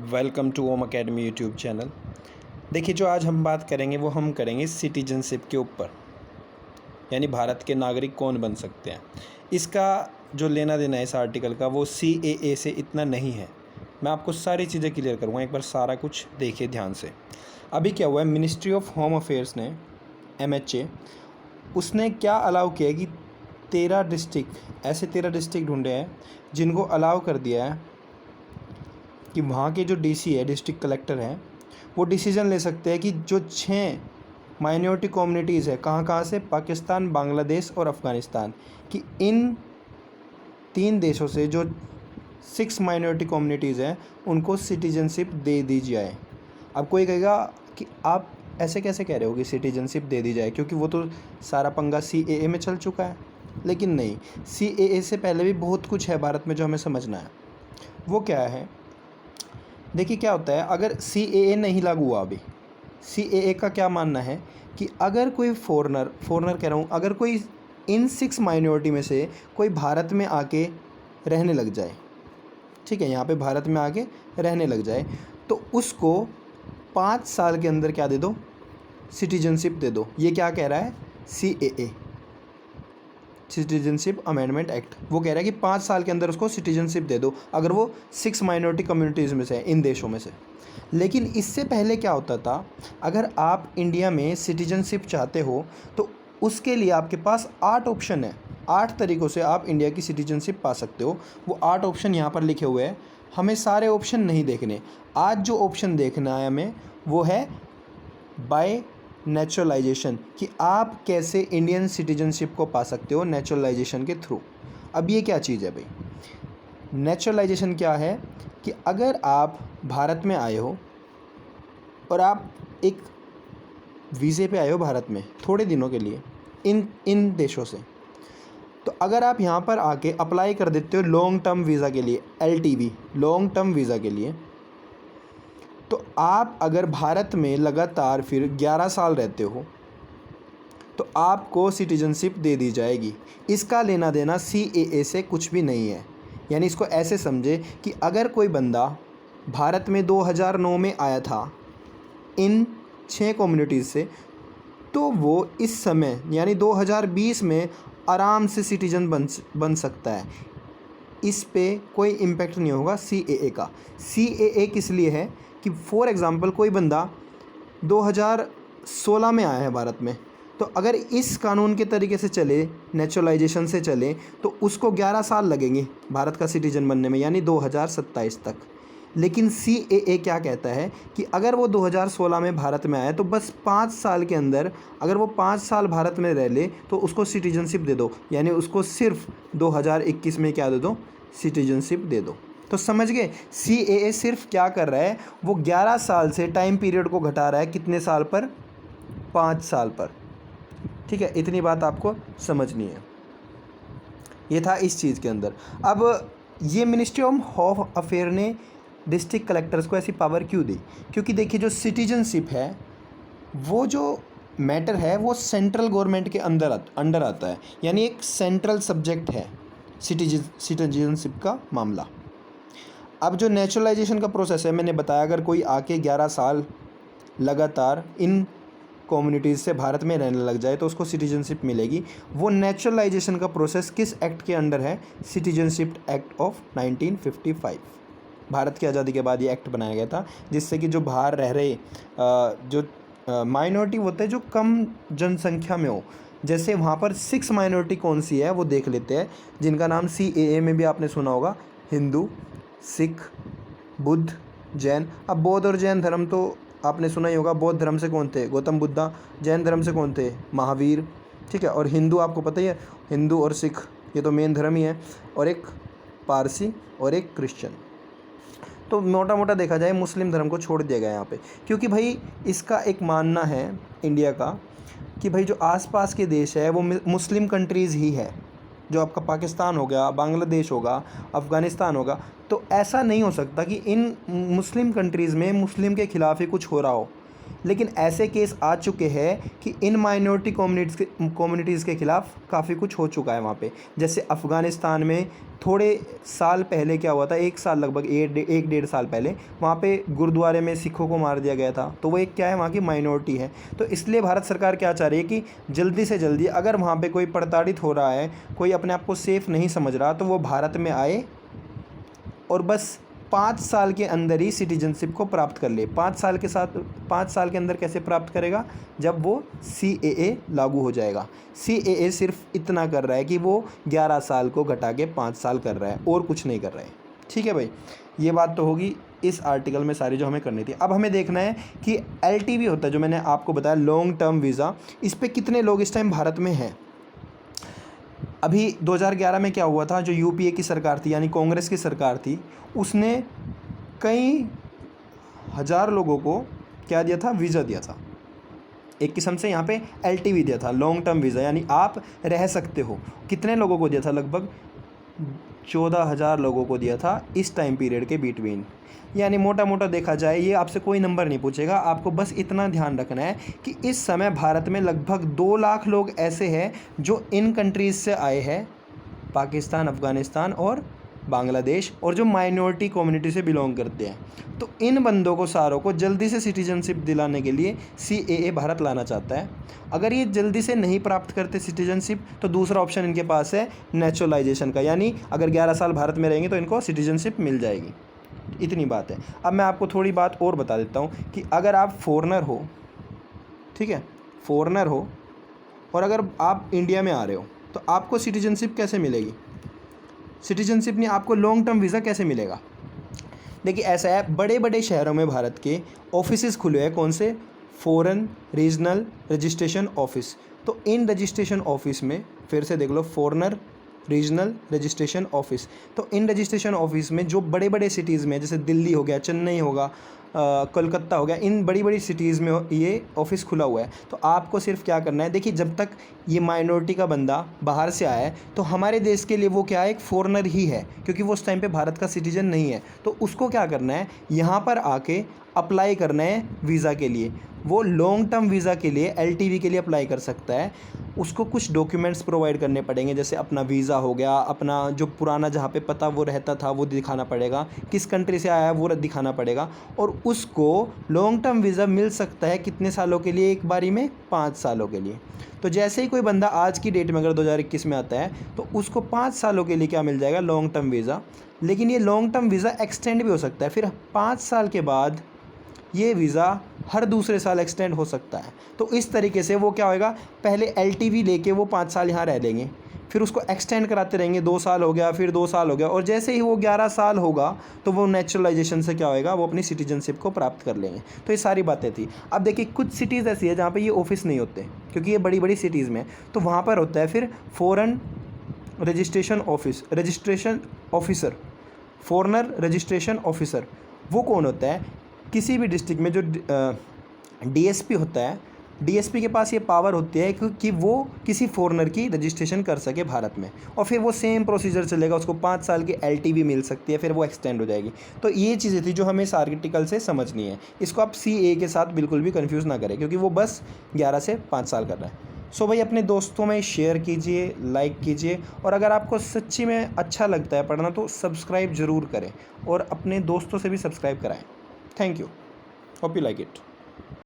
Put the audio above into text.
Welcome to Om academy YouTube channel. देखिए, जो आज हम बात करेंगे वो हम करेंगे सिटीजनशिप के ऊपर, यानी भारत के नागरिक कौन बन सकते हैं। इसका जो लेना देना है इस आर्टिकल का वो CAA से इतना नहीं है। मैं आपको सारी चीज़ें क्लियर करूँगा, एक बार सारा कुछ देखिए ध्यान से। अभी क्या हुआ है, मिनिस्ट्री ऑफ होम अफेयर्स ने MHA उसने क्या अलाउ किया है कि 13 डिस्ट्रिक्ट ढूंढे हैं जिनको अलाउ कर दिया है कि वहाँ के जो DC है, डिस्ट्रिक्ट कलेक्टर हैं, वो डिसीज़न ले सकते हैं कि जो 6 माइनॉरिटी कम्युनिटीज़ है, कहाँ से, पाकिस्तान, बांग्लादेश और अफ़गानिस्तान, कि इन 3 देशों से जो 6 माइनॉरिटी कम्युनिटीज़ हैं उनको सिटीजनशिप दे दी जाए। अब कोई कहेगा कि आप ऐसे कैसे कह रहे हो कि सिटीजनशिप दे दी जाए, क्योंकि वो तो सारा पंगा CAA में चल चुका है। लेकिन नहीं, CAA से पहले भी बहुत कुछ है भारत में जो हमें समझना है। वो क्या है, देखिए क्या होता है, अगर CAA नहीं लागू हुआ अभी, CAA का क्या मानना है कि अगर कोई फॉरेनर कह रहा हूँ, अगर कोई इन 6 माइनॉरिटी में से कोई भारत में आके रहने लग जाए, ठीक है, यहाँ पे भारत में आके रहने लग जाए, तो उसको 5 साल के अंदर क्या दे दो, सिटीजनशिप दे दो। ये क्या कह रहा है CAA, सिटीजनशिप अमेंडमेंट एक्ट। वो कह रहा है कि 5 साल के अंदर उसको सिटीजनशिप दे दो अगर वो 6 माइनॉरिटी कम्युनिटीज़ में से है, इन देशों में से। लेकिन इससे पहले क्या होता था, अगर आप इंडिया में सिटीजनशिप चाहते हो तो उसके लिए आपके पास 8 ऑप्शन है। 8 तरीक़ों से आप इंडिया की सिटीजनशिप पा सकते हो। वो 8 ऑप्शन यहाँ पर लिखे हुए हैं, हमें सारे ऑप्शन नहीं देखने। आज जो ऑप्शन देखना है हमें वो है बाय नेचुरलाइजेशन, कि आप कैसे इंडियन सिटीजनशिप को पा सकते हो नेचुरलाइजेशन के थ्रू। अब ये क्या चीज़ है भाई, नेचुरलाइजेशन क्या है कि अगर आप भारत में आए हो और आप एक वीज़े पे आए हो भारत में थोड़े दिनों के लिए इन देशों से, तो अगर आप यहाँ पर आके अप्लाई कर देते हो लॉन्ग टर्म वीज़ा के लिए, LTV लॉन्ग टर्म वीज़ा के लिए, तो आप अगर भारत में लगातार फिर 11 साल रहते हो तो आपको सिटीजनशिप दे दी जाएगी। इसका लेना देना CAA से कुछ भी नहीं है। यानी इसको ऐसे समझे कि अगर कोई बंदा भारत में 2009 में आया था इन 6 कम्युनिटीज़ से, तो वो इस समय यानी 2020 में आराम से सिटीजन बन सकता है। इस पे कोई इम्पेक्ट नहीं होगा CAA का। CAA किस लिए है कि फॉर एग्ज़ाम्पल कोई बंदा 2016 में आया है भारत में, तो अगर इस कानून के तरीके से चले, नेचुरलाइजेशन से चले, तो उसको 11 साल लगेंगे भारत का सिटीजन बनने में, यानी 2027 तक। लेकिन CAA क्या कहता है कि अगर वो 2016 में भारत में आया तो बस 5 साल के अंदर, अगर वो 5 साल भारत में रह ले तो उसको सिटीजनशिप दे दो, यानी उसको सिर्फ 2021 में क्या दे दो, सिटीजनशिप दे दो। तो समझ गए, CAA सिर्फ क्या कर रहा है, वो 11 साल से टाइम पीरियड को घटा रहा है, कितने साल पर, 5 साल पर। ठीक है, इतनी बात आपको समझनी है। ये था इस चीज़ के अंदर। अब ये मिनिस्ट्री ऑफ होम अफेयर ने डिस्ट्रिक्ट कलेक्टर्स को ऐसी पावर क्यों दी, क्योंकि देखिए जो सिटीजनशिप है वो जो मैटर है वो सेंट्रल गवर्नमेंट के अंडर आता है, यानी एक सेंट्रल सब्जेक्ट है सिटीजनशिप का मामला। अब जो नेचुरलाइजेशन का प्रोसेस है, मैंने बताया, अगर कोई आके 11 साल लगातार इन कम्युनिटीज़ से भारत में रहने लग जाए तो उसको सिटीजनशिप मिलेगी। वो नेचुरलाइजेशन का प्रोसेस किस एक्ट के अंडर है, सिटीजनशिप एक्ट ऑफ 1955। भारत की आज़ादी के बाद ये एक्ट बनाया गया था, जिससे कि जो बाहर रह रहे जो माइनॉरिटी होते हैं, जो कम जनसंख्या में हो, जैसे वहाँ पर 6 माइनॉरिटी कौन सी है वो देख लेते हैं, जिनका नाम CAA में भी आपने सुना होगा, हिंदू, सिख, बुद्ध, जैन। अब बौद्ध और जैन धर्म तो आपने सुना ही होगा। बौद्ध धर्म से कौन थे, गौतम बुद्धा। जैन धर्म से कौन थे, महावीर। ठीक है, और हिंदू आपको पता ही है, हिंदू और सिख ये तो मेन धर्म ही है, और एक पारसी और एक क्रिश्चियन। तो मोटा मोटा देखा जाए मुस्लिम धर्म को छोड़ दिया गया यहाँ पे, क्योंकि भाई इसका एक मानना है इंडिया का कि भाई जो आसपास के देश है वो मुस्लिम कंट्रीज़ ही है। जो आपका पाकिस्तान हो गया, बांग्लादेश होगा, अफ़गानिस्तान होगा, तो ऐसा नहीं हो सकता कि इन मुस्लिम कंट्रीज़ में मुस्लिम के ख़िलाफ़ ही कुछ हो रहा हो। लेकिन ऐसे केस आ चुके हैं कि इन माइनॉरिटी कम्युनिटीज़ के ख़िलाफ़ काफ़ी कुछ हो चुका है वहाँ पे। जैसे अफ़गानिस्तान में थोड़े साल पहले क्या हुआ था, 1 साल लगभग 1 डेढ़ साल पहले वहाँ पे गुरुद्वारे में सिखों को मार दिया गया था। तो वो एक क्या है, वहाँ की माइनॉरिटी है। तो इसलिए भारत सरकार क्या चाह रही है कि जल्दी से जल्दी अगर वहाँ पे कोई प्रताड़ित हो रहा है, कोई अपने आप को सेफ़ नहीं समझ रहा, तो वो भारत में आए और बस 5 साल के अंदर ही सिटीजनशिप को प्राप्त कर ले। 5 साल के अंदर कैसे प्राप्त करेगा? जब वो CAA लागू हो जाएगा। CAA सिर्फ इतना कर रहा है कि वो 11 साल को घटा के 5 साल कर रहा है, और कुछ नहीं कर रहा है। ठीक है भाई, ये बात तो होगी इस आर्टिकल में सारी जो हमें करनी थी। अब हमें देखना है कि LTV होता है, जो मैंने आपको बताया लॉन्ग टर्म वीज़ा, इस पर कितने लोग इस टाइम भारत में हैं। अभी 2011 में क्या हुआ था, जो UPA की सरकार थी, यानी कांग्रेस की सरकार थी, उसने कई हज़ार लोगों को क्या दिया था, वीज़ा दिया था। एक किस्म से यहाँ पे LTV दिया था, लॉन्ग टर्म वीज़ा, यानी आप रह सकते हो। कितने लोगों को दिया था? लगभग 14,000 लोगों को दिया था इस टाइम पीरियड के बिटवीन। यानी मोटा मोटा देखा जाए, ये आपसे कोई नंबर नहीं पूछेगा, आपको बस इतना ध्यान रखना है कि इस समय भारत में लगभग 2 लाख लोग ऐसे हैं जो इन कंट्रीज़ से आए हैं, पाकिस्तान, अफ़गानिस्तान और बांग्लादेश, और जो माइनॉरिटी कम्युनिटी से बिलोंग करते हैं। तो इन बंदों को सारों को जल्दी से सिटीजनशिप दिलाने के लिए CAA भारत लाना चाहता है। अगर ये जल्दी से नहीं प्राप्त करते सिटीजनशिप, तो दूसरा ऑप्शन इनके पास है नेचुरलाइजेशन का, यानी अगर 11 साल भारत में रहेंगे तो इनको सिटीजनशिप मिल जाएगी। इतनी बात है। अब मैं आपको थोड़ी बात और बता देता हूँ कि अगर आप फॉरेनर हो, ठीक है, फॉरेनर हो, और अगर आप इंडिया में आ रहे हो, तो आपको सिटीजनशिप कैसे मिलेगी? सिटीजनशिप नहीं, आपको लॉन्ग टर्म वीज़ा कैसे मिलेगा? देखिए ऐसा है, बड़े बड़े शहरों में भारत के ऑफिसेज़ खुले हैं। कौन से? Foreign regional registration office. तो इन रजिस्ट्रेशन ऑफिस में फिर से देख लो, फॉरेनर रीजनल रजिस्ट्रेशन ऑफिस। तो इन रजिस्ट्रेशन ऑफिस में जो बड़े बड़े सिटीज़ में, जैसे दिल्ली हो गया, चेन्नई होगा, कोलकाता हो गया, इन बड़ी बड़ी सिटीज़ में ये ऑफिस खुला हुआ है। तो आपको सिर्फ क्या करना है, देखिए जब तक ये माइनॉरिटी का बंदा बाहर से आया है, तो हमारे देश के लिए वो क्या है, एक फ़ॉरेनर ही है, क्योंकि वो उस टाइम पे भारत का सिटीजन नहीं है। तो उसको क्या करना है, यहाँ पर आके अप्लाई करना है वीज़ा के लिए। वो लॉन्ग टर्म वीज़ा के लिए, LTV के लिए अप्लाई कर सकता है। उसको कुछ डॉक्यूमेंट्स प्रोवाइड करने पड़ेंगे, जैसे अपना वीज़ा हो गया, अपना जो पुराना जहाँ पे पता वो रहता था वो दिखाना पड़ेगा, किस कंट्री से आया है वो दिखाना पड़ेगा, और उसको लॉन्ग टर्म वीज़ा मिल सकता है कितने सालों के लिए? एक बारी में 5 सालों के लिए। तो जैसे ही कोई बंदा आज की डेट में अगर 2021 में आता है, तो उसको 5 सालों के लिए क्या मिल जाएगा? Long term visa. लेकिन ये लॉन्ग टर्म वीज़ा एक्सटेंड भी हो सकता है, फिर 5 साल के बाद ये वीज़ा हर दूसरे साल एक्सटेंड हो सकता है। तो इस तरीके से वो क्या होएगा, पहले LTV लेके वो 5 साल यहाँ रह लेंगे, फिर उसको एक्सटेंड कराते रहेंगे, 2 साल हो गया, फिर 2 साल हो गया, और जैसे ही वो 11 साल होगा तो वो नेचुरलाइजेशन से क्या होएगा, वो अपनी सिटीजनशिप को प्राप्त कर लेंगे। तो ये सारी बातें थी। अब देखिए कुछ सिटीज़ ऐसी है जहाँ पे ये ऑफिस नहीं होते, क्योंकि ये बड़ी बड़ी सिटीज़ में, तो वहाँ पर होता है फिर foreign registration officer, foreigner registration officer. वो कौन होता है? किसी भी डिस्ट्रिक्ट में जो DSP होता है, DSP के पास ये पावर होती है कि वो किसी फॉरेनर की रजिस्ट्रेशन कर सके भारत में, और फिर वो सेम प्रोसीजर चलेगा, उसको 5 साल की LTV मिल सकती है, फिर वो एक्सटेंड हो जाएगी। तो ये चीज़ें थी जो हमें इस आर्टिकल से समझनी है। इसको आप CA के साथ बिल्कुल भी कन्फ्यूज़ ना करें, क्योंकि वो बस 11 से 5 साल कर रहा है। सो भाई अपने दोस्तों में शेयर कीजिए, लाइक कीजिए, और अगर आपको सच्ची में अच्छा लगता है पढ़ना तो सब्सक्राइब ज़रूर करें, और अपने दोस्तों से भी सब्सक्राइब कराएं। Thank you, hope you like it.